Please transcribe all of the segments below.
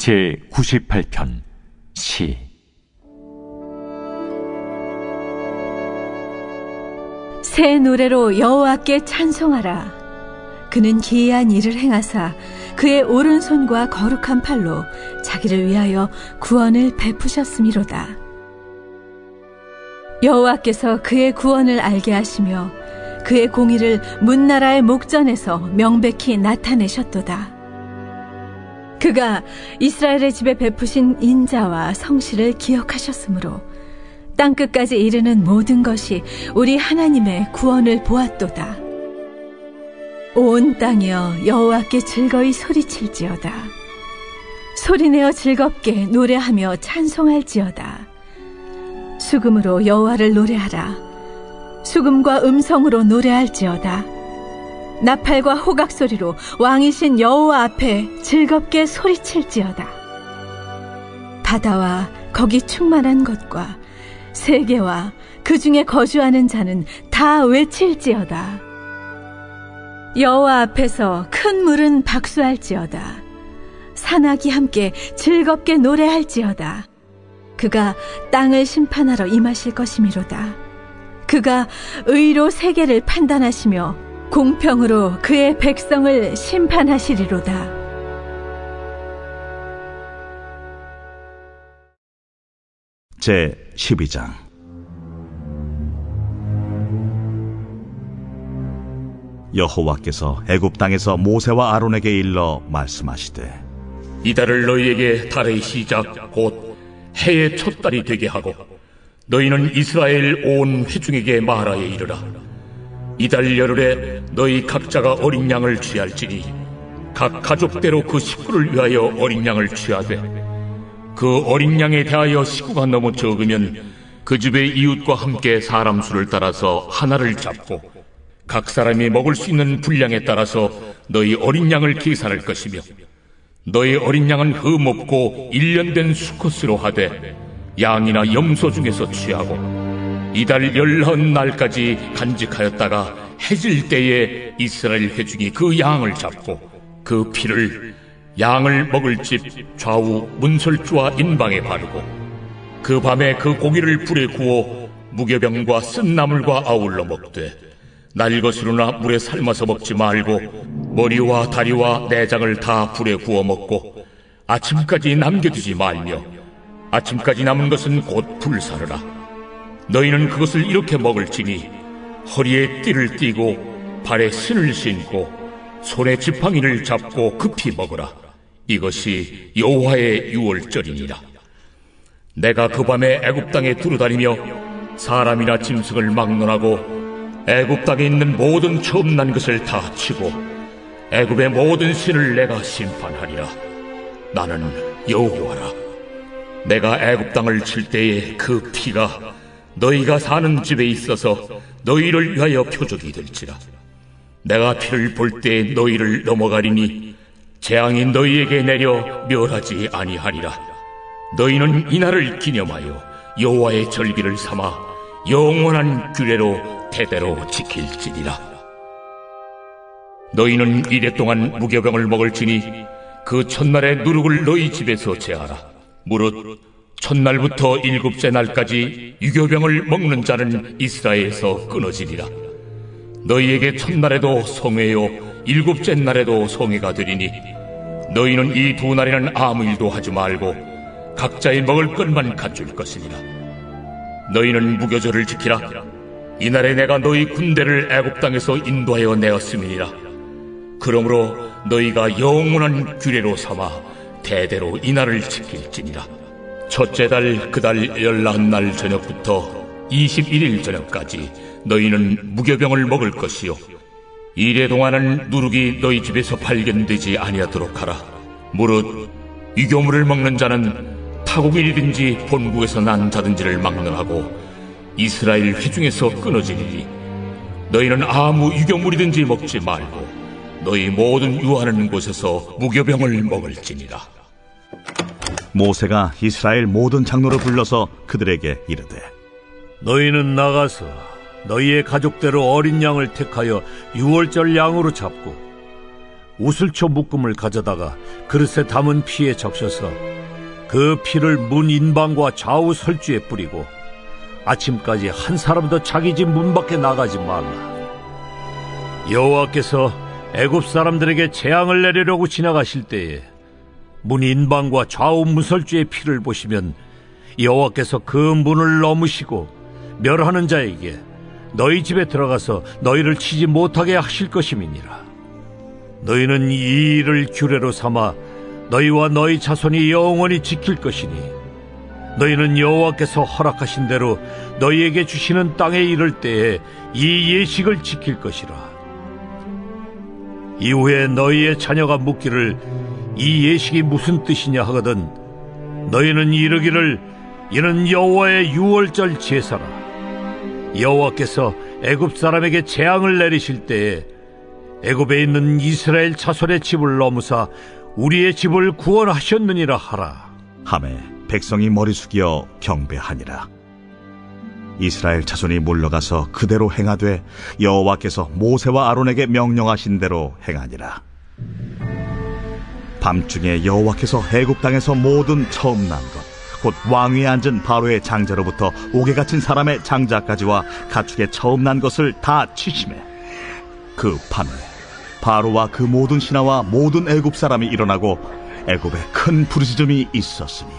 제98편 시. 새 노래로 여호와께 찬송하라. 그는 기이한 일을 행하사 그의 오른손과 거룩한 팔로 자기를 위하여 구원을 베푸셨음이로다. 여호와께서 그의 구원을 알게 하시며 그의 공의를 문나라의 목전에서 명백히 나타내셨도다. 그가 이스라엘의 집에 베푸신 인자와 성실을 기억하셨으므로 땅끝까지 이르는 모든 것이 우리 하나님의 구원을 보았도다. 온 땅이여 여호와께 즐거이 소리칠지어다. 소리내어 즐겁게 노래하며 찬송할지어다. 수금으로 여호와를 노래하라. 수금과 음성으로 노래할지어다. 나팔과 호각 소리로 왕이신 여호와 앞에 즐겁게 소리칠지어다. 바다와 거기 충만한 것과 세계와 그 중에 거주하는 자는 다 외칠지어다. 여호와 앞에서 큰 물은 박수할지어다. 산악이 함께 즐겁게 노래할지어다. 그가 땅을 심판하러 임하실 것이미로다. 그가 의로 세계를 판단하시며 공평으로 그의 백성을 심판하시리로다. 제12장. 여호와께서 애굽 땅에서 모세와 아론에게 일러 말씀하시되, 이달을 너희에게 달의 시작 곧 해의 첫 달이 되게 하고 너희는 이스라엘 온 회중에게 말하여 이르라. 이달 열흘에 너희 각자가 어린 양을 취할지니 각 가족대로 그 식구를 위하여 어린 양을 취하되, 그 어린 양에 대하여 식구가 너무 적으면 그 집의 이웃과 함께 사람 수를 따라서 하나를 잡고 각 사람이 먹을 수 있는 분량에 따라서 너희 어린 양을 계산할 것이며, 너희 어린 양은 흠없고 1년 된 수컷으로 하되 양이나 염소 중에서 취하고 이달 19날까지 간직하였다가 해질 때에 이스라엘 회중이 그 양을 잡고 그 피를 양을 먹을 집 좌우 문설주와 인방에 바르고 그 밤에 그 고기를 불에 구워 무교병과 쓴 나물과 아울러 먹되 날것으로나 물에 삶아서 먹지 말고 머리와 다리와 내장을 다 불에 구워 먹고 아침까지 남겨두지 말며 아침까지 남은 것은 곧 불사르라. 너희는 그것을 이렇게 먹을지니 허리에 띠를 띠고 발에 신을 신고 손에 지팡이를 잡고 급히 먹으라. 이것이 여호와의 유월절이니라. 내가 그 밤에 애굽 땅에 두루다니며 사람이나 짐승을 막론하고 애굽 땅에 있는 모든 처음 난 것을 다 치고 애굽의 모든 신을 내가 심판하리라. 나는 여호와라. 내가 애굽 땅을 칠 때에 그 피가 너희가 사는 집에 있어서 너희를 위하여 표적이 될지라. 내가 피를 볼 때 너희를 넘어가리니 재앙이 너희에게 내려 멸하지 아니하리라. 너희는 이날을 기념하여 여호와의 절기를 삼아 영원한 규례로 대대로 지킬지니라. 너희는 이래 동안 무교병을 먹을지니 그 첫날에 누룩을 너희 집에서 제하라. 무릇 첫날부터 7째 날까지 유교병을 먹는 자는 이스라엘에서 끊어지리라. 너희에게 첫날에도 성회요 7째 날에도 성회가 되리니 너희는 이 두 날에는 아무 일도 하지 말고 각자의 먹을 것만 갖출 것이니라. 너희는 무교절을 지키라. 이날에 내가 너희 군대를 애굽 땅에서 인도하여 내었음이니라. 그러므로 너희가 영원한 규례로 삼아 대대로 이날을 지킬지니라. 첫째 달 그 달 19날 저녁부터 21일 저녁까지 너희는 무교병을 먹을 것이요 이래 동안은 누룩이 너희 집에서 발견되지 아니하도록 하라. 무릇 유교물을 먹는 자는 타국인이든지 본국에서 난 자든지를 막론하고 이스라엘 회중에서 끊어지리니 너희는 아무 유교물이든지 먹지 말고 너희 모든 유하는 곳에서 무교병을 먹을지니라. 모세가 이스라엘 모든 장로를 불러서 그들에게 이르되, 너희는 나가서 너희의 가족대로 어린 양을 택하여 유월절 양으로 잡고 우슬초 묶음을 가져다가 그릇에 담은 피에 적셔서 그 피를 문 인방과 좌우 설주에 뿌리고 아침까지 한 사람도 자기 집 문 밖에 나가지 말라. 여호와께서 애굽 사람들에게 재앙을 내리려고 지나가실 때에 문 인방과 좌우 문설주의 피를 보시면 여호와께서 그 문을 넘으시고 멸하는 자에게 너희 집에 들어가서 너희를 치지 못하게 하실 것임이니라. 너희는 이 일을 규례로 삼아 너희와 너희 자손이 영원히 지킬 것이니 너희는 여호와께서 허락하신 대로 너희에게 주시는 땅에 이를 때에 이 예식을 지킬 것이라. 이후에 너희의 자녀가 묻기를 이 예식이 무슨 뜻이냐 하거든 너희는 이르기를 이는 여호와의 유월절 제사라. 여호와께서 애굽 사람에게 재앙을 내리실 때에 애굽에 있는 이스라엘 자손의 집을 넘으사 우리의 집을 구원하셨느니라 하라. 하매 백성이 머리 숙여 경배하니라. 이스라엘 자손이 물러가서 그대로 행하되 여호와께서 모세와 아론에게 명령하신 대로 행하니라. 밤중에 여호와께서 애굽 땅에서 모든 처음 난 것 곧 왕위에 앉은 바로의 장자로부터 옥에 갇힌 사람의 장자까지와 가축의 처음 난 것을 다 치심해 그 밤에 바로와 그 모든 신하와 모든 애굽 사람이 일어나고 애굽에 큰 부르짖음이 있었으니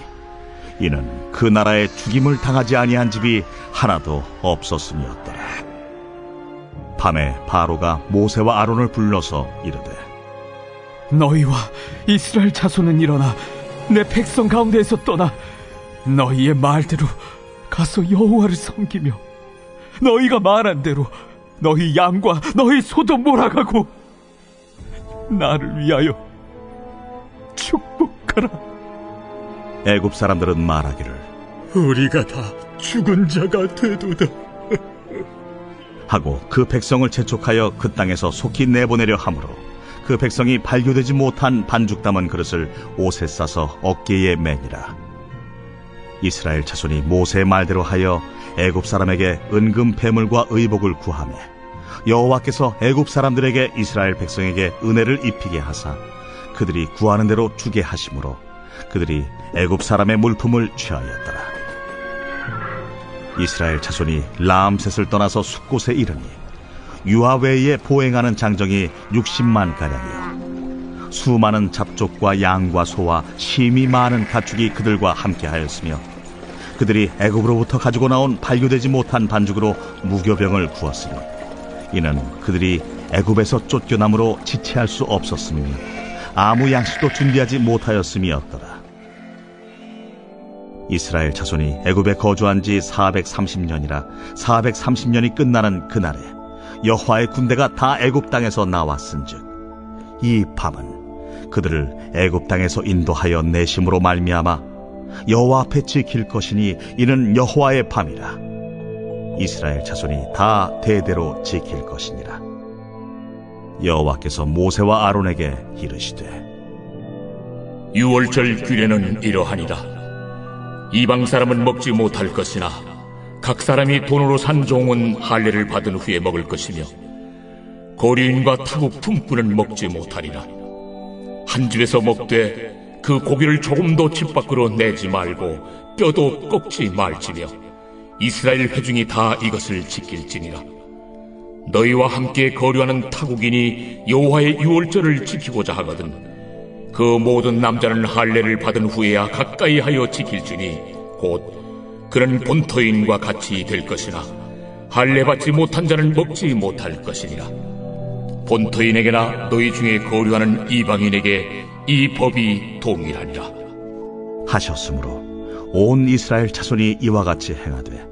이는 그 나라에 죽임을 당하지 아니한 집이 하나도 없었음이었더라. 밤에 바로가 모세와 아론을 불러서 이르되 너희와 이스라엘 자손은 일어나 내 백성 가운데에서 떠나 너희의 말대로 가서 여호와를 섬기며 너희가 말한 대로 너희 양과 너희 소도 몰아가고 나를 위하여 축복하라. 애굽 사람들은 말하기를 우리가 다 죽은 자가 되도다 하고 그 백성을 재촉하여 그 땅에서 속히 내보내려 하므로 그 백성이 발교되지 못한 반죽 담은 그릇을 옷에 싸서 어깨에 매니라. 이스라엘 자손이 모세의 말대로 하여 애굽 사람에게 은금 패물과 의복을 구하매 여호와께서 애굽 사람들에게 이스라엘 백성에게 은혜를 입히게 하사 그들이 구하는 대로 주게 하심으로 그들이 애굽 사람의 물품을 취하였더라. 이스라엘 자손이 라암셋을 떠나서 숫곳에 이르니 유아 외에 보행하는 장정이 60만 가량이요 수많은 잡족과 양과 소와 심이 많은 가축이 그들과 함께하였으며 그들이 애굽으로부터 가지고 나온 발교되지 못한 반죽으로 무교병을 구웠으니 이는 그들이 애굽에서 쫓겨남으로 지체할 수 없었으며 아무 양식도 준비하지 못하였음이었더라. 이스라엘 자손이 애굽에 거주한 지 430년이라 430년이 끝나는 그날에 여호와의 군대가 다 애굽 땅에서 나왔은즉 이 밤은 그들을 애굽 땅에서 인도하여 내심으로 말미암아 여호와 앞에 지킬 것이니 이는 여호와의 밤이라. 이스라엘 자손이 다 대대로 지킬 것이니라. 여호와께서 모세와 아론에게 이르시되 유월절 규례는 이러하니라. 이방 사람은 먹지 못할 것이나 각 사람이 돈으로 산 종은 할례를 받은 후에 먹을 것이며 거류인과 타국 품꾼은 먹지 못하리라. 한 집에서 먹되 그 고기를 조금도 집 밖으로 내지 말고 뼈도 꺾지 말지며 이스라엘 회중이 다 이것을 지킬지니라. 너희와 함께 거류하는 타국인이 여호와의 유월절을 지키고자 하거든 그 모든 남자는 할례를 받은 후에야 가까이 하여 지킬지니 곧 그는 본토인과 같이 될 것이나 할례 받지 못한 자는 먹지 못할 것이니라. 본토인에게나 너희 중에 거류하는 이방인에게 이 법이 동일하니라 하셨으므로 온 이스라엘 자손이 이와 같이 행하되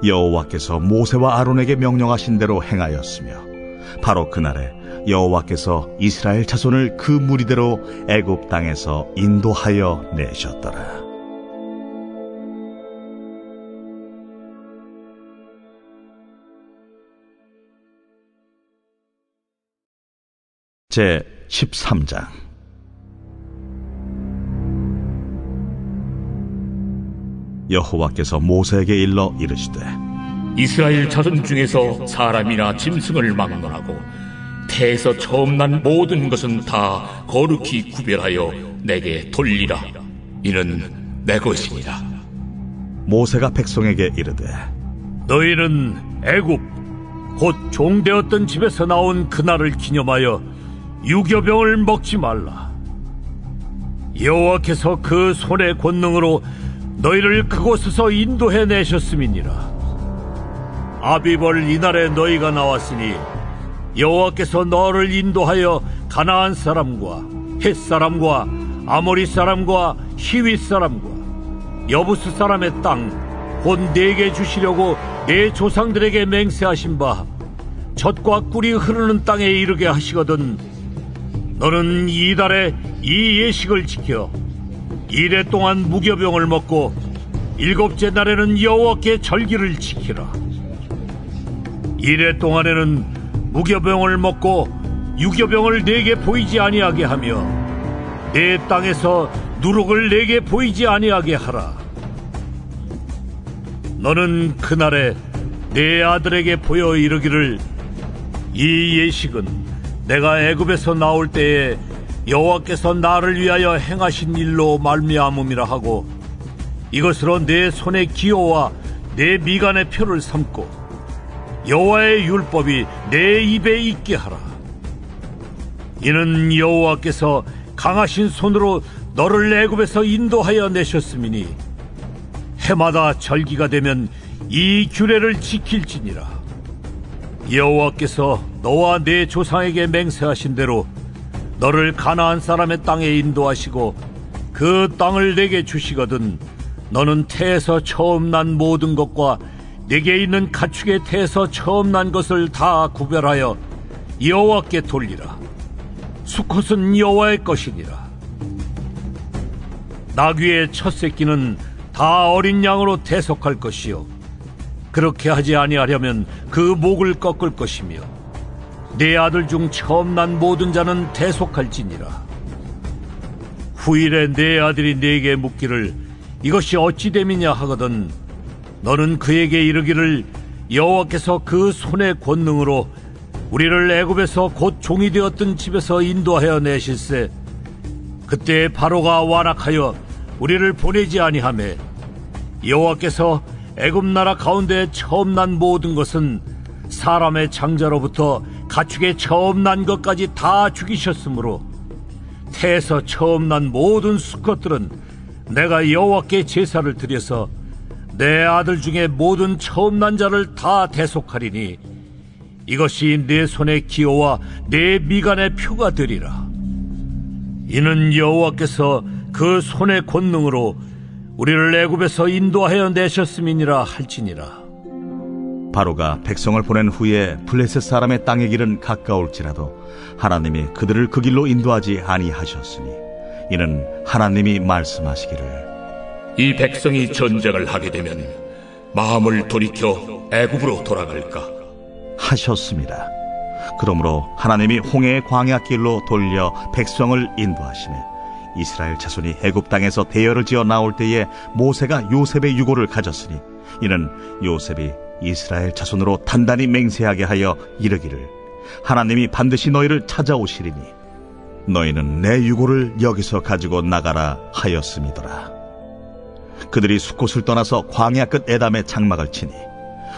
여호와께서 모세와 아론에게 명령하신 대로 행하였으며 바로 그날에 여호와께서 이스라엘 자손을 그 무리대로 애굽 땅에서 인도하여 내셨더라. 제 13장. 여호와께서 모세에게 일러 이르시되 이스라엘 자손 중에서 사람이나 짐승을 막론하고 태에서 처음 난 모든 것은 다 거룩히 구별하여 내게 돌리라. 이는 내 것이니라. 모세가 백성에게 이르되 너희는 애굽 곧 종되었던 집에서 나온 그날을 기념하여 유교병을 먹지 말라. 여호와께서 그 손의 권능으로 너희를 그곳에서 인도해 내셨음이니라. 아비벌 이날에 너희가 나왔으니 여호와께서 너를 인도하여 가나안 사람과 헷 사람과 아모리 사람과 히윗 사람과 여부스 사람의 땅 곧 내게 주시려고 내 조상들에게 맹세하신 바 젖과 꿀이 흐르는 땅에 이르게 하시거든 너는 이달에 이 예식을 지켜 이래 동안 무교병을 먹고 일곱째 날에는 여호와께 절기를 지키라. 이래 동안에는 무교병을 먹고 유교병을 내게 보이지 아니하게 하며 내 땅에서 누룩을 내게 보이지 아니하게 하라. 너는 그날에 내 아들에게 보여 이르기를 이 예식은 내가 애굽에서 나올 때에 여호와께서 나를 위하여 행하신 일로 말미암음이라 하고 이것으로 내 손의 기호와 내 미간의 표를 삼고 여호와의 율법이 내 입에 있게 하라. 이는 여호와께서 강하신 손으로 너를 애굽에서 인도하여 내셨음이니 해마다 절기가 되면 이 규례를 지킬지니라. 여호와께서 너와 내 조상에게 맹세하신 대로 너를 가나안 사람의 땅에 인도하시고 그 땅을 내게 주시거든 너는 태에서 처음 난 모든 것과 내게 있는 가축의 태에서 처음 난 것을 다 구별하여 여호와께 돌리라. 수컷은 여호와의 것이니라. 나귀의 첫 새끼는 다 어린 양으로 대속할 것이요 그렇게 하지 아니하려면 그 목을 꺾을 것이며 내 아들 중 처음 난 모든 자는 대속할지니라. 후일에 내 아들이 내게 묻기를 이것이 어찌 됨이냐 하거든 너는 그에게 이르기를 여호와께서 그 손의 권능으로 우리를 애굽에서 곧 종이 되었던 집에서 인도하여 내실세 그때 바로가 완악하여 우리를 보내지 아니하매 여호와께서 애굽 나라 가운데 처음 난 모든 것은 사람의 장자로부터 가축의 처음 난 것까지 다 죽이셨으므로 태에서 처음 난 모든 수컷들은 내가 여호와께 제사를 드려서 내 아들 중에 모든 처음 난 자를 다 대속하리니 이것이 내 손의 기호와 내 미간의 표가 되리라. 이는 여호와께서 그 손의 권능으로 우리를 애굽에서 인도하여 내셨음이니라 할지니라. 바로가 백성을 보낸 후에 블레셋 사람의 땅의 길은 가까울지라도 하나님이 그들을 그 길로 인도하지 아니하셨으니 이는 하나님이 말씀하시기를 이 백성이 전쟁을 하게 되면 마음을 돌이켜 애굽으로 돌아갈까 하셨습니다. 그러므로 하나님이 홍해의 광야길로 돌려 백성을 인도하시매 이스라엘 자손이 애굽 땅에서 대열을 지어 나올 때에 모세가 요셉의 유고를 가졌으니 이는 요셉이 이스라엘 자손으로 단단히 맹세하게 하여 이르기를 하나님이 반드시 너희를 찾아오시리니 너희는 내 유고를 여기서 가지고 나가라 하였음이더라. 그들이 숫곳을 떠나서 광야 끝 에담에 장막을 치니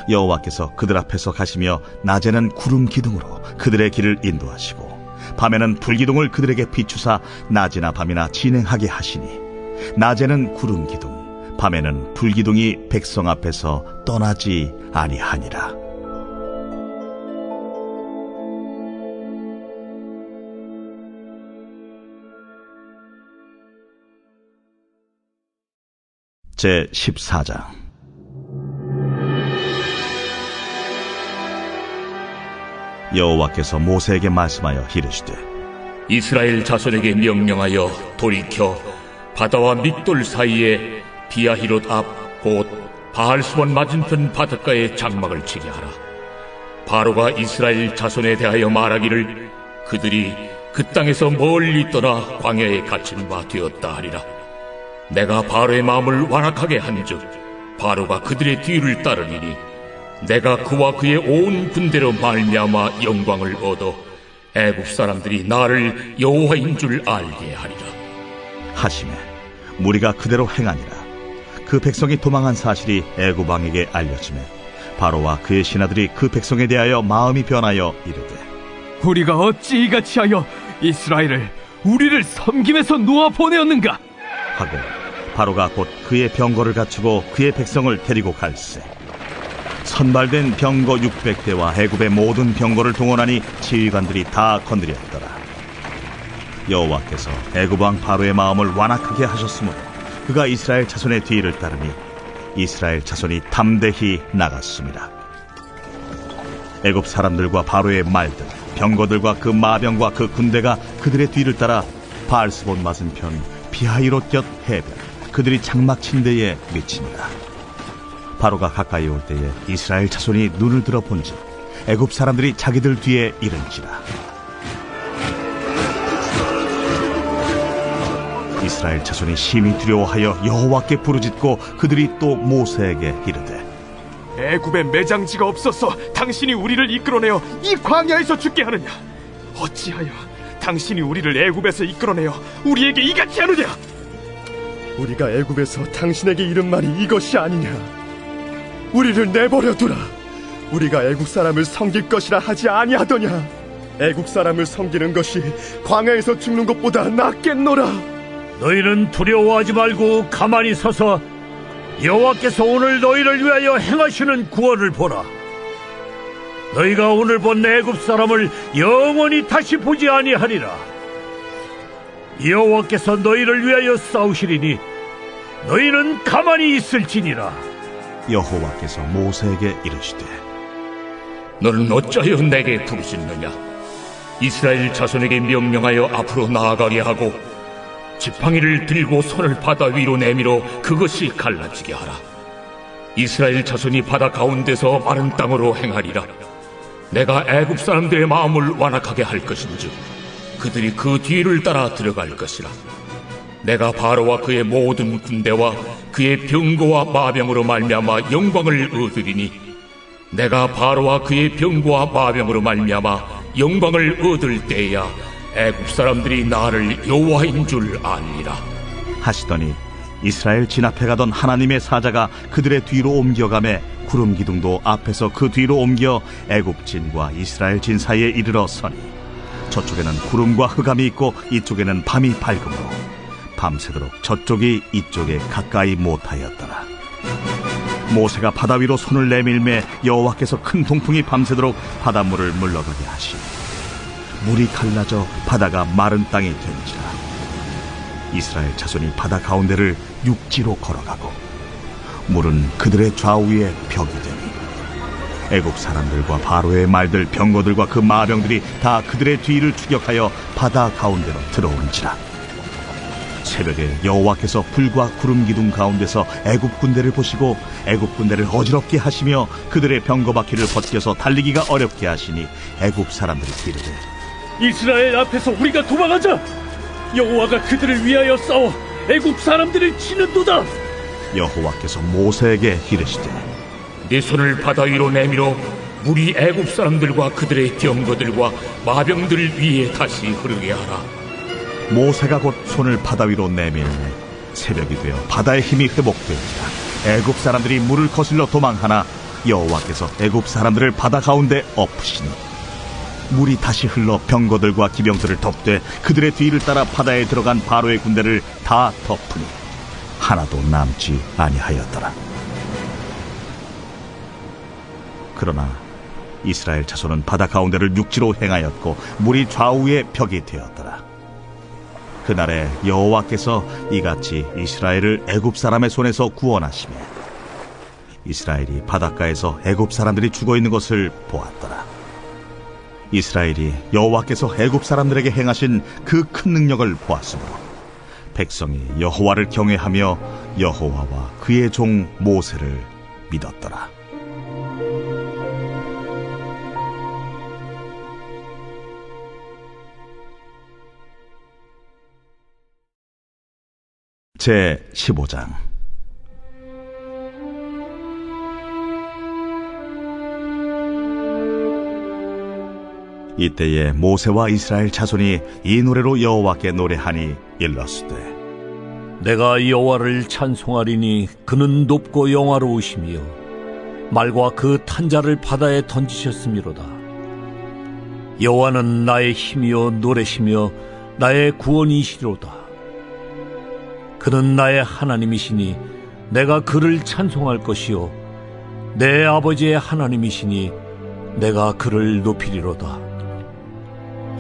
여호와께서 그들 앞에서 가시며 낮에는 구름 기둥으로 그들의 길을 인도하시고 밤에는 불기둥을 그들에게 비추사 낮이나 밤이나 진행하게 하시니 낮에는 구름 기둥 밤에는 불기둥이 백성 앞에서 떠나지 아니하니라. 제 14장. 여호와께서 모세에게 말씀하여 이르시되 이스라엘 자손에게 명령하여 돌이켜 바다와 믹돌 사이에 비아히롯 앞 곧 바알수원 맞은편 바닷가에 장막을 치게 하라. 바로가 이스라엘 자손에 대하여 말하기를 그들이 그 땅에서 멀리 떠나 광야에 갇힌 바 되었다 하리라. 내가 바로의 마음을 완악하게 한즉 바로가 그들의 뒤를 따르리니 내가 그와 그의 온 군대로 말미암아 영광을 얻어 애굽 사람들이 나를 여호와인 줄 알게 하리라. 하시매 무리가 그대로 행하니라. 그 백성이 도망한 사실이 애굽 왕에게 알려지매 바로와 그의 신하들이 그 백성에 대하여 마음이 변하여 이르되, 우리가 어찌 이같이 하여 이스라엘을 우리를 섬김에서 놓아 보내었는가 하고 바로가 곧 그의 병거를 갖추고 그의 백성을 데리고 갈새 선발된 병거 600대와 애굽의 모든 병거를 동원하니 지휘관들이 다 건드렸더라. 여호와께서 애굽 왕 바로의 마음을 완악하게 하셨으므로 그가 이스라엘 자손의 뒤를 따르니 이스라엘 자손이 담대히 나갔습니다. 애굽 사람들과 바로의 말들, 병거들과 그 마병과 그 군대가 그들의 뒤를 따라 바알스본 맞은편 비하이롯 곁 해변 그들이 장막 친 데에 미치니라. 바로가 가까이 올 때에 이스라엘 자손이 눈을 들어 본즉 애굽 사람들이 자기들 뒤에 이른지라. 이스라엘 자손이 심히 두려워하여 여호와께 부르짖고 그들이 또 모세에게 이르되, 애굽에 매장지가 없어서 당신이 우리를 이끌어내어 이 광야에서 죽게 하느냐? 어찌하여 당신이 우리를 애굽에서 이끌어내어 우리에게 이같이 하느냐? 우리가 애굽에서 당신에게 이른 말이 이것이 아니냐? 우리를 내버려 두라. 우리가 애굽 사람을 섬길 것이라 하지 아니하더냐? 애굽 사람을 섬기는 것이 광야에서 죽는 것보다 낫겠노라. 너희는 두려워하지 말고 가만히 서서 여호와께서 오늘 너희를 위하여 행하시는 구원을 보라. 너희가 오늘 본 애굽 사람을 영원히 다시 보지 아니하리라. 여호와께서 너희를 위하여 싸우시리니 너희는 가만히 있을지니라. 여호와께서 모세에게 이르시되, 너는 어찌하여 내게 부르짖느냐? 이스라엘 자손에게 명령하여 앞으로 나아가게 하고 지팡이를 들고 손을 바다 위로 내밀어 그것이 갈라지게 하라. 이스라엘 자손이 바다 가운데서 마른 땅으로 행하리라. 내가 애굽 사람들의 마음을 완악하게 할 것인즉 그들이 그 뒤를 따라 들어갈 것이라. 내가 바로와 그의 모든 군대와 그의 병거와 마병으로 말미암아 영광을 얻으리니 내가 바로와 그의 병거와 마병으로 말미암아 영광을 얻을 때야 애굽 사람들이 나를 여호와인 줄 아니라 하시더니 이스라엘 진 앞에 가던 하나님의 사자가 그들의 뒤로 옮겨가매 구름 기둥도 앞에서 그 뒤로 옮겨 애굽 진과 이스라엘 진 사이에 이르러 서니 저쪽에는 구름과 흑암이 있고 이쪽에는 밤이 밝음으로 밤새도록 저쪽이 이쪽에 가까이 못하였더라. 모세가 바다 위로 손을 내밀매 여호와께서 큰 동풍이 밤새도록 바닷물을 물러가게 하시니 물이 갈라져 바다가 마른 땅이 된지라. 이스라엘 자손이 바다 가운데를 육지로 걸어가고 물은 그들의 좌우에 벽이 되니 애굽 사람들과 바로의 말들 병거들과 그 마병들이 다 그들의 뒤를 추격하여 바다 가운데로 들어온지라. 새벽에 여호와께서 불과 구름 기둥 가운데서 애굽 군대를 보시고 애굽 군대를 어지럽게 하시며 그들의 병거 바퀴를 벗겨서 달리기가 어렵게 하시니 애굽 사람들이 이르되, 이스라엘 앞에서 우리가 도망하자. 여호와가 그들을 위하여 싸워 애굽 사람들을 치는도다. 여호와께서 모세에게 이르시되, 네 손을 바다 위로 내밀어 물이 애굽 사람들과 그들의 병거들과 마병들 위에 다시 흐르게 하라. 모세가 곧 손을 바다 위로 내밀매 새벽이 되어 바다의 힘이 회복된지라. 애굽 사람들이 물을 거슬러 도망하나 여호와께서 애굽 사람들을 바다 가운데 엎으시니 물이 다시 흘러 병거들과 기병들을 덮되 그들의 뒤를 따라 바다에 들어간 바로의 군대를 다 덮으니 하나도 남지 아니하였더라. 그러나 이스라엘 자손은 바다 가운데를 육지로 행하였고 물이 좌우에 벽이 되었더라. 그날에 여호와께서 이같이 이스라엘을 애굽 사람의 손에서 구원하시며 이스라엘이 바닷가에서 애굽 사람들이 죽어 있는 것을 보았더라. 이스라엘이 여호와께서 애굽 사람들에게 행하신 그 큰 능력을 보았으므로 백성이 여호와를 경외하며 여호와와 그의 종 모세를 믿었더라. 제 15장. 이때에 모세와 이스라엘 자손이 이 노래로 여호와께 노래하니 일렀으되 내가 여호와를 찬송하리니 그는 높고 영화로우시며 말과 그 탄자를 바다에 던지셨음이로다. 여호와는 나의 힘이요 노래시며 나의 구원이시로다. 그는 나의 하나님이시니 내가 그를 찬송할 것이요 내 아버지의 하나님이시니 내가 그를 높이리로다.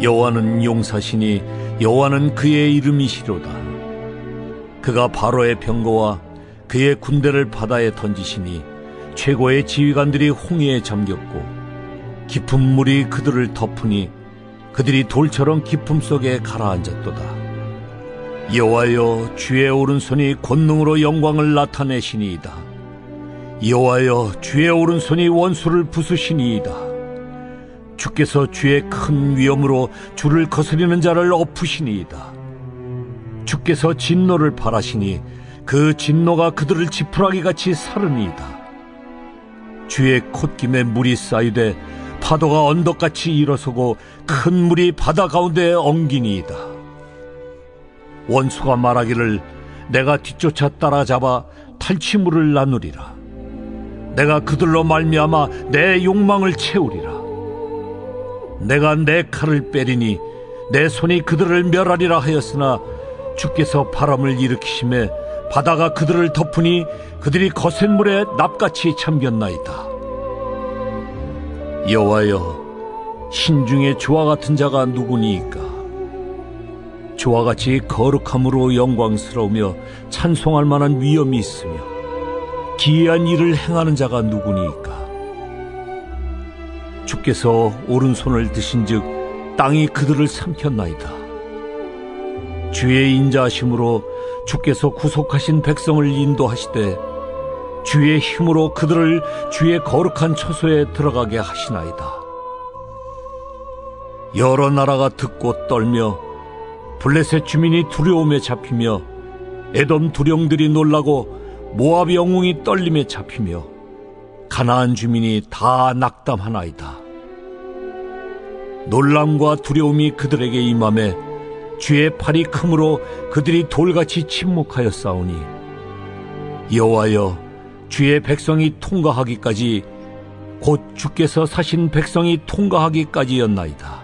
여호와는 용사시니 여호와는 그의 이름이시로다. 그가 바로의 병거와 그의 군대를 바다에 던지시니 최고의 지휘관들이 홍해에 잠겼고 깊은 물이 그들을 덮으니 그들이 돌처럼 깊음 속에 가라앉았도다. 여호와여, 주의 오른손이 권능으로 영광을 나타내시니이다. 여호와여, 주의 오른손이 원수를 부수시니이다. 주께서 주의 큰 위엄으로 주를 거스리는 자를 엎으시니이다. 주께서 진노를 발하시니 그 진노가 그들을 지푸라기같이 사르니이다. 주의 콧김에 물이 쌓이되 파도가 언덕같이 일어서고 큰 물이 바다 가운데에 엉기니이다. 원수가 말하기를 내가 뒤쫓아 따라잡아 탈취물을 나누리라. 내가 그들로 말미암아 내 욕망을 채우리라. 내가 내 칼을 빼리니 내 손이 그들을 멸하리라 하였으나 주께서 바람을 일으키심에 바다가 그들을 덮으니 그들이 거센 물에 납같이 잠겼나이다. 여호와여, 신중에 주와 같은 자가 누구니이까? 주와 같이 거룩함으로 영광스러우며 찬송할 만한 위엄이 있으며 기이한 일을 행하는 자가 누구니이까? 주께서 오른손을 드신즉 땅이 그들을 삼켰나이다. 주의 인자하심으로 주께서 구속하신 백성을 인도하시되 주의 힘으로 그들을 주의 거룩한 처소에 들어가게 하시나이다. 여러 나라가 듣고 떨며 블레셋 주민이 두려움에 잡히며 에돔 두령들이 놀라고 모압 영웅이 떨림에 잡히며 가나안 주민이 다 낙담하나이다. 놀람과 두려움이 그들에게 임하매 주의 팔이 크므로 그들이 돌같이 침묵하여 싸우니 여호와여, 주의 백성이 통과하기까지 곧 주께서 사신 백성이 통과하기까지였나이다.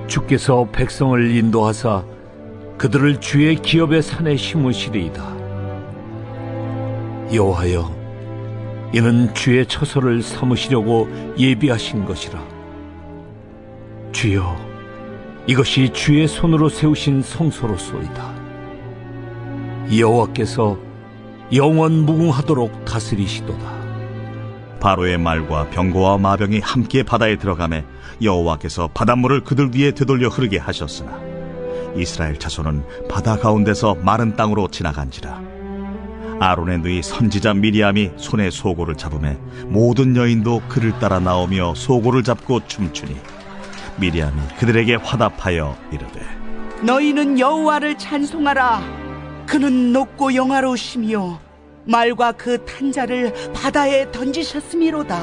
주께서 백성을 인도하사 그들을 주의 기업의 산에 심으시리이다. 여호와여, 이는 주의 처소를 삼으시려고 예비하신 것이라. 주여, 이것이 주의 손으로 세우신 성소로소이다. 여호와께서 영원 무궁하도록 다스리시도다. 바로의 말과 병거와 마병이 함께 바다에 들어가매 여호와께서 바닷물을 그들 위에 되돌려 흐르게 하셨으나 이스라엘 자손은 바다 가운데서 마른 땅으로 지나간지라. 아론의 누이 선지자 미리암이 손에 소고를 잡으매 모든 여인도 그를 따라 나오며 소고를 잡고 춤추니 미리암이 그들에게 화답하여 이르되 너희는 여호와를 찬송하라. 그는 높고 영화로우시며 말과 그 탄자를 바다에 던지셨음이로다.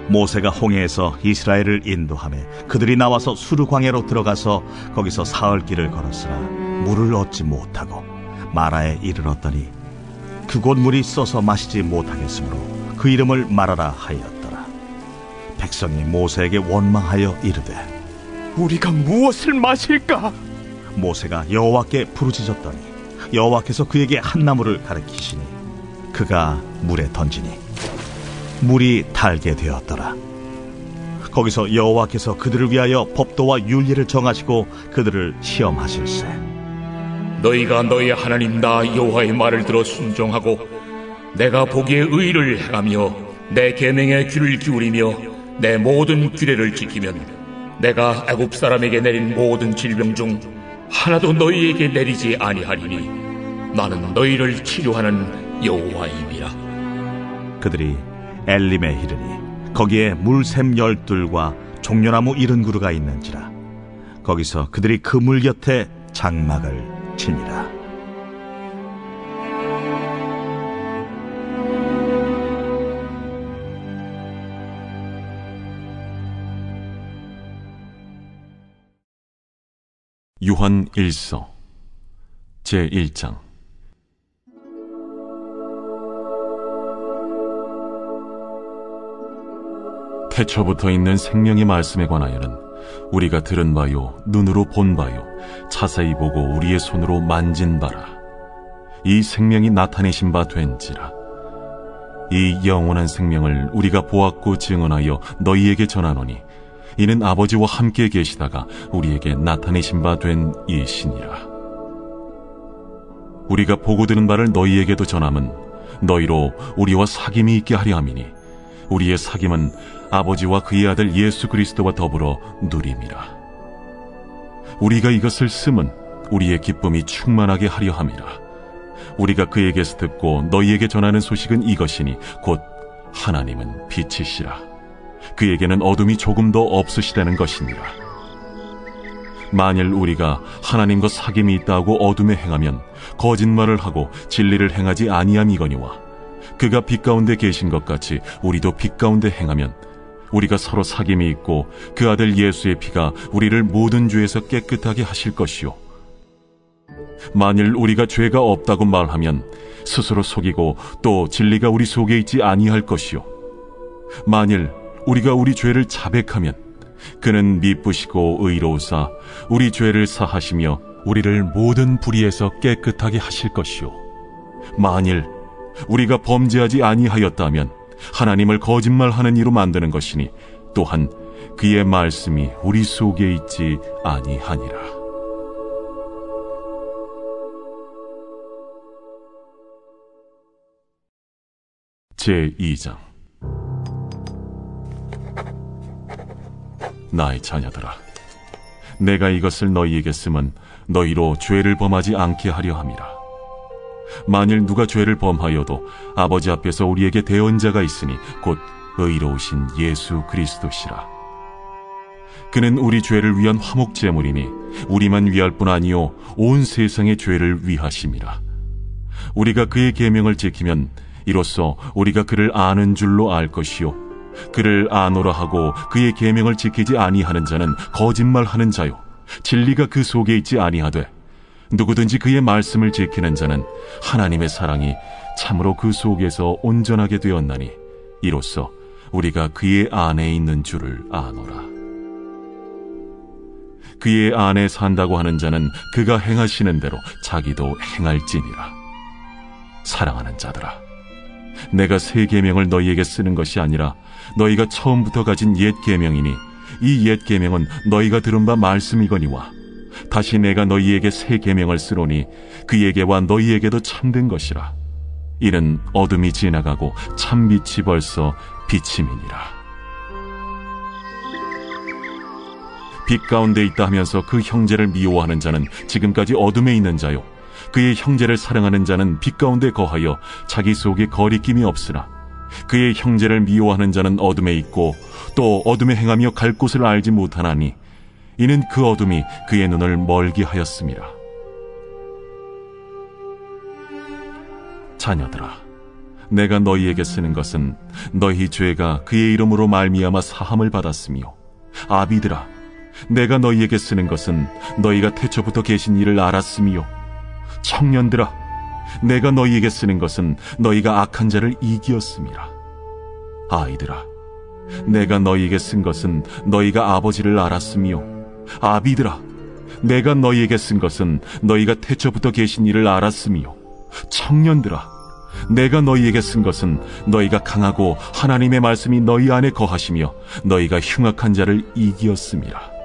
모세가 홍해에서 이스라엘을 인도하매 그들이 나와서 수르광야로 들어가서 거기서 사흘 길을 걸었으나 물을 얻지 못하고 마라에 이르렀더니 그곳 물이 써서 마시지 못하겠으므로 그 이름을 마라라 하였더라. 백성이 모세에게 원망하여 이르되 우리가 무엇을 마실까? 모세가 여호와께 부르짖었더니 여호와께서 그에게 한 나무를 가리키시니 그가 물에 던지니 물이 달게 되었더라. 거기서 여호와께서 그들을 위하여 법도와 윤리를 정하시고 그들을 시험하실세. 너희가 너희 하나님 나 여호와의 말을 들어 순종하고 내가 보기에 의를 행하며 내 계명에 귀를 기울이며 내 모든 규례를 지키면 내가 애굽 사람에게 내린 모든 질병 중 하나도 너희에게 내리지 아니하리니 나는 너희를 치료하는 여호와임이라. 그들이 엘림에 이르니 거기에 물샘 12과 종려나무 70그루가 있는지라. 거기서 그들이 그 물 곁에 장막을 치니라. 요한 1서 제1장. 태초부터 있는 생명의 말씀에 관하여는 우리가 들은 바요, 눈으로 본 바요, 자세히 보고 우리의 손으로 만진 바라. 이 생명이 나타내신 바 된지라. 이 영원한 생명을 우리가 보았고 증언하여 너희에게 전하노니 이는 아버지와 함께 계시다가 우리에게 나타내신 바 된 이시니라. 우리가 보고 들은 바를 너희에게도 전함은 너희로 우리와 사귐이 있게 하려 함이니 우리의 사귐은 아버지와 그의 아들 예수 그리스도와 더불어 누림이라. 우리가 이것을 쓰면 우리의 기쁨이 충만하게 하려 함이라. 우리가 그에게서 듣고 너희에게 전하는 소식은 이것이니 곧 하나님은 빛이시라. 그에게는 어둠이 조금도 없으시다는 것이니라. 만일 우리가 하나님과 사귐이 있다고 어둠에 행하면 거짓말을 하고 진리를 행하지 아니함이거니와 그가 빛 가운데 계신 것 같이 우리도 빛 가운데 행하면 우리가 서로 사귐이 있고 그 아들 예수의 피가 우리를 모든 죄에서 깨끗하게 하실 것이요, 만일 우리가 죄가 없다고 말하면 스스로 속이고 또 진리가 우리 속에 있지 아니할 것이요, 만일 우리가 우리 죄를 자백하면 그는 미쁘시고 의로우사 우리 죄를 사하시며 우리를 모든 불의에서 깨끗하게 하실 것이요, 만일 우리가 범죄하지 아니하였다면 하나님을 거짓말하는 이로 만드는 것이니 또한 그의 말씀이 우리 속에 있지 아니하니라. 제2장. 나의 자녀들아, 내가 이것을 너희에게 쓰면 너희로 죄를 범하지 않게 하려 함이라. 만일 누가 죄를 범하여도 아버지 앞에서 우리에게 대언자가 있으니 곧 의로우신 예수 그리스도시라. 그는 우리 죄를 위한 화목제물이니 우리만 위할 뿐 아니요 온 세상의 죄를 위하심이라. 우리가 그의 계명을 지키면 이로써 우리가 그를 아는 줄로 알 것이요, 그를 아노라 하고 그의 계명을 지키지 아니하는 자는 거짓말하는 자요, 진리가 그 속에 있지 아니하되 누구든지 그의 말씀을 지키는 자는 하나님의 사랑이 참으로 그 속에서 온전하게 되었나니 이로써 우리가 그의 안에 있는 줄을 아노라. 그의 안에 산다고 하는 자는 그가 행하시는 대로 자기도 행할지니라. 사랑하는 자들아, 내가 새 계명을 너희에게 쓰는 것이 아니라 너희가 처음부터 가진 옛 계명이니 이 옛 계명은 너희가 들은 바 말씀이거니와 다시 내가 너희에게 새 계명을 쓰노니 그에게와 너희에게도 참된 것이라. 이는 어둠이 지나가고 참빛이 벌써 비침이니라. 빛 가운데 있다 하면서 그 형제를 미워하는 자는 지금까지 어둠에 있는 자요, 그의 형제를 사랑하는 자는 빛 가운데 거하여 자기 속에 거리낌이 없으나 그의 형제를 미워하는 자는 어둠에 있고 또 어둠에 행하며 갈 곳을 알지 못하나니 이는 그 어둠이 그의 눈을 멀게 하였음이라. 자녀들아, 내가 너희에게 쓰는 것은 너희 죄가 그의 이름으로 말미암아 사함을 받았으며, 아비들아, 내가 너희에게 쓰는 것은 너희가 태초부터 계신 이를 알았으며, 청년들아, 내가 너희에게 쓰는 것은 너희가 악한 자를 이기었음이라. 아이들아, 내가 너희에게 쓴 것은 너희가 아버지를 알았으며, 아비들아, 내가 너희에게 쓴 것은 너희가 태초부터 계신 이를 알았으며, 청년들아, 내가 너희에게 쓴 것은 너희가 강하고 하나님의 말씀이 너희 안에 거하시며 너희가 흉악한 자를 이기었음이라.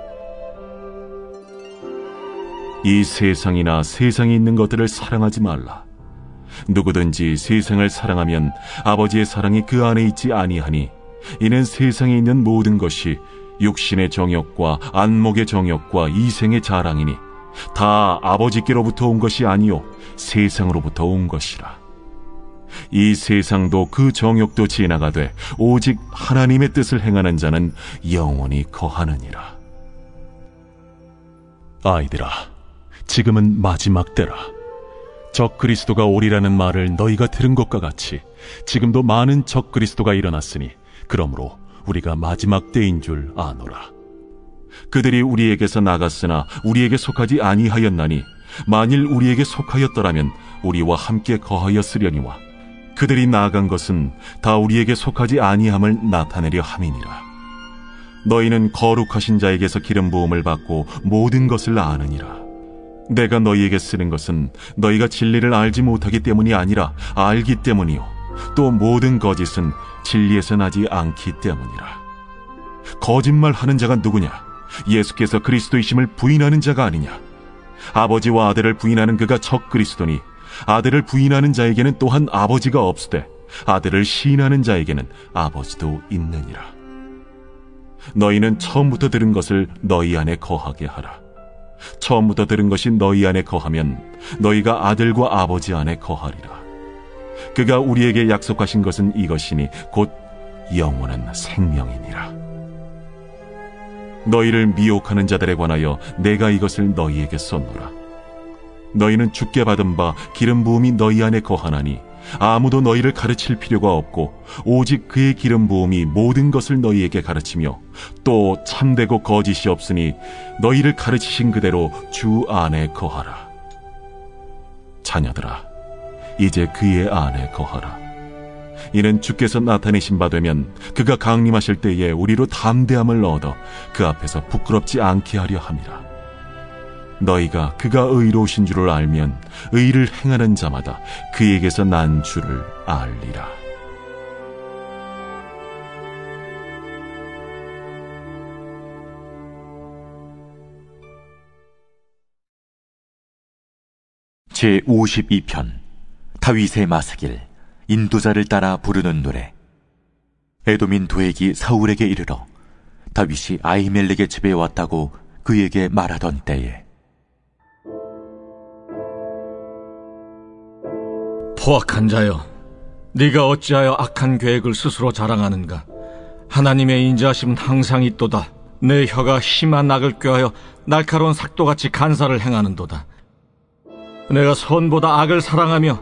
이 세상이나 세상에 있는 것들을 사랑하지 말라. 누구든지 세상을 사랑하면 아버지의 사랑이 그 안에 있지 아니하니 이는 세상에 있는 모든 것이 육신의 정욕과 안목의 정욕과 이생의 자랑이니 다 아버지께로부터 온 것이 아니요 세상으로부터 온 것이라. 이 세상도 그 정욕도 지나가되 오직 하나님의 뜻을 행하는 자는 영원히 거하느니라. 아이들아, 지금은 마지막 때라. 적 그리스도가 오리라는 말을 너희가 들은 것과 같이 지금도 많은 적 그리스도가 일어났으니 그러므로 우리가 마지막 때인 줄 아노라. 그들이 우리에게서 나갔으나 우리에게 속하지 아니하였나니 만일 우리에게 속하였더라면 우리와 함께 거하였으려니와 그들이 나아간 것은 다 우리에게 속하지 아니함을 나타내려 함이니라. 너희는 거룩하신 자에게서 기름 부음을 받고 모든 것을 아느니라. 내가 너희에게 쓰는 것은 너희가 진리를 알지 못하기 때문이 아니라 알기 때문이요 또 모든 거짓은 진리에서 나지 않기 때문이라. 거짓말하는 자가 누구냐? 예수께서 그리스도이심을 부인하는 자가 아니냐? 아버지와 아들을 부인하는 그가 적 그리스도니 아들을 부인하는 자에게는 또한 아버지가 없으되 아들을 시인하는 자에게는 아버지도 있느니라. 너희는 처음부터 들은 것을 너희 안에 거하게 하라. 처음부터 들은 것이 너희 안에 거하면 너희가 아들과 아버지 안에 거하리라. 그가 우리에게 약속하신 것은 이것이니 곧 영원한 생명이니라. 너희를 미혹하는 자들에 관하여 내가 이것을 너희에게 썼노라. 너희는 주께 받은 바 기름 부음이 너희 안에 거하나니 아무도 너희를 가르칠 필요가 없고 오직 그의 기름 부음이 모든 것을 너희에게 가르치며 또 참되고 거짓이 없으니 너희를 가르치신 그대로 주 안에 거하라. 자녀들아, 이제 그의 안에 거하라. 이는 주께서 나타내신 바 되면 그가 강림하실 때에 우리로 담대함을 얻어 그 앞에서 부끄럽지 않게 하려 함이라. 너희가 그가 의로우신 줄을 알면 의를 행하는 자마다 그에게서 난 줄을 알리라. 제52편 다윗의 마스길 인도자를 따라 부르는 노래. 에돔인 도액이 사울에게 이르러 다윗이 아히멜렉의 집에 왔다고 그에게 말하던 때에 포악한 자여, 네가 어찌하여 악한 계획을 스스로 자랑하는가? 하나님의 인자하심은 항상 있도다. 내 혀가 심한 악을 꾀하여 날카로운 삭도같이 간사를 행하는도다. 내가 선보다 악을 사랑하며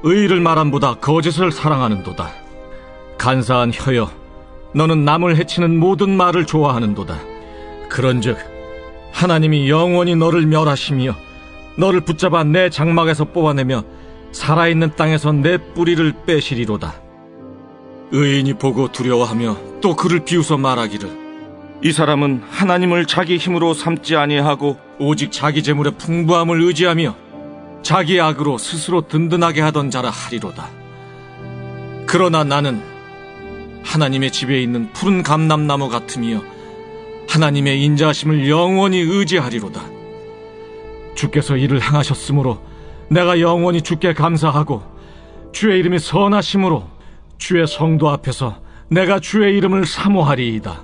의를 말함보다 거짓을 사랑하는도다. 간사한 혀여, 너는 남을 해치는 모든 말을 좋아하는도다. 그런즉 하나님이 영원히 너를 멸하시며 너를 붙잡아 내 장막에서 뽑아내며 살아있는 땅에서 내 뿌리를 빼시리로다. 의인이 보고 두려워하며 또 그를 비웃어 말하기를 이 사람은 하나님을 자기 힘으로 삼지 아니하고 오직 자기 재물의 풍부함을 의지하며 자기 악으로 스스로 든든하게 하던 자라 하리로다. 그러나 나는 하나님의 집에 있는 푸른 감람나무 같으며 하나님의 인자하심을 영원히 의지하리로다. 주께서 이를 행하셨으므로 내가 영원히 주께 감사하고 주의 이름이 선하심으로 주의 성도 앞에서 내가 주의 이름을 사모하리이다.